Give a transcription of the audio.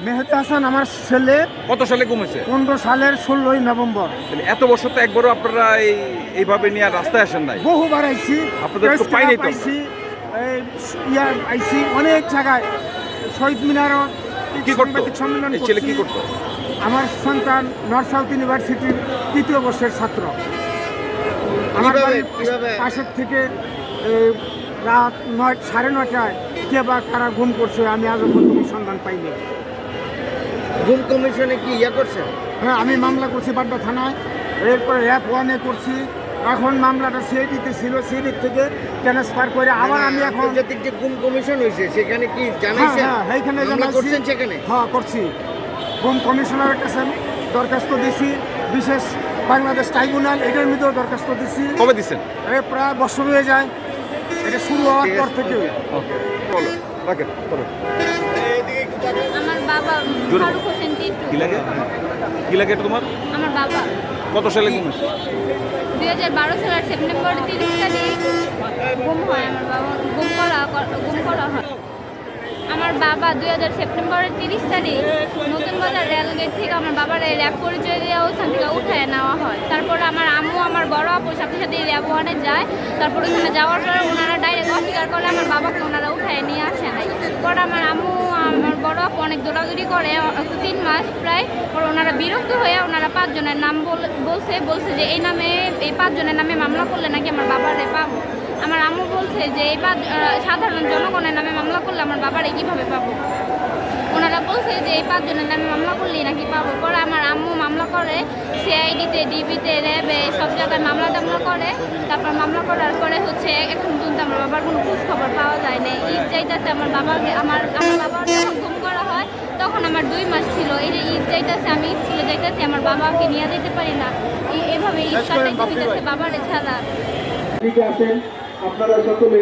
মেহেদি হাসান আমার ছেলে। কত সালে গুম হয়েছে? 15 সালের 16ই নভেম্বর। এত বছর তো একবারও আপনারা এইভাবে নিয়ে রাস্তায় আসেন নাই? বহুবার আইছি, আপনাদের তো পাই নাই তো। আইছি অনেক জায়গায়, শহীদ মিনারও। কি করতো সম্মেলন এই ছেলে? কি করতো? আমার সন্তান নর্থ সাউথ ইউনিভার্সিটির 3য় বর্ষের ছাত্র। আমার বাড়ির পাশের থেকে রাত 9:30টায় কে বা কারা গুম করছে আমি আজও পর্যন্ত সন্ধান পাইনি। গুম কমিশনে কি করছে? হ্যাঁ, আমি মামলা করছি বাড্ডা থানায়, এরপরে র্যাব 1-এ করছি। এখন মামলাটা সিআইডিতে ছিল, সিআইডি থেকে ট্রান্সফার করে আবার আমি এখন আন্তর্জাতিক যে গুম কমিশন হয়েছে সেখানে কি জানাইছেন? হ্যাঁ, এইখানে মামলা করছেন সেখানে? হ্যাঁ, করছি। গুম কমিশনারের কাছে দরখাস্ত দিছি, বিশেষ বাংলাদেশ ট্রাইব্যুনাল এটার মধ্যেও দরখাস্ত দিছি। কবে দিচ্ছেন? প্রায় বছর হয়ে যায়, এটা শুরু হওয়ার পর থেকে। বলো, রাখেন, বলো। আমার বাবা ফারুক হোসেন টিটু। কি লাগে? কি লাগে তোমার? আমার বাবা কত সালে গুম হয়েছে? 2012 সালের সেপ্টেম্বর 30 তারিখ গুম হয়। আমার বাবা গুম করা হয়। আমার বাবা 2000 সেপ্টেম্বরের 30 তারিখ নতুন বাজার রেলগেট থেকে আমার বাবার র্যাব পরিচয় দিয়ে ওখান থেকে উঠায় নেওয়া হয়। তারপরে আমার আম্মু আমার বড় আপুর সাথে সাথে র্যাব 1-এ যায়। তারপরে ওখানে যাওয়ার পরে ওনারা ডাইরেক্ট অস্বীকার করলে আমার বাবাকে ওনারা উঠায় নিয়ে আসে নাই। পরে আমার আম্মু আমার বড় আপু অনেক দৌড়াদৌড়ি করে 3 মাস প্রায়। পরে ওনারা বিরক্ত হয়ে ওনারা 5 জনের নাম বলছে যে এই 5 জনের নামে মামলা করলে নাকি আমার বাবারে পাবো। আমার আম্মু বলছে যে এই সাধারণ জনগণের নামে মামলা করলে আমার বাবারে কীভাবে পাবো। ওনারা বলছে যে এই 5 জনের নামে মামলা করলেই নাকি পাবো। পরে আমার আম্মু মামলা করে সিআইডিতে, ডিবিতে, র্যাবে সব জায়গায় মামলা টামলা করে। তারপর মামলা করার পরে এখন পর্যন্ত আমার বাবার কোনো খোঁজ খবর পাওয়া যায় না। ঈদ যাইতেছে আমার বাবাকে, আমার বাবার যখন গুম করা হয় তখন আমার 2 মাস ছিল। এই যে ঈদ যাইতেছে, আমি স্কুলে যাইতেছি, আমার বাবাকে নিয়ে যেতে পারি না। এভাবে ঈদ কাটাইতে হইতেছে বাবারে ছাড়া। ঠিক আছেন আপনারা সকলে।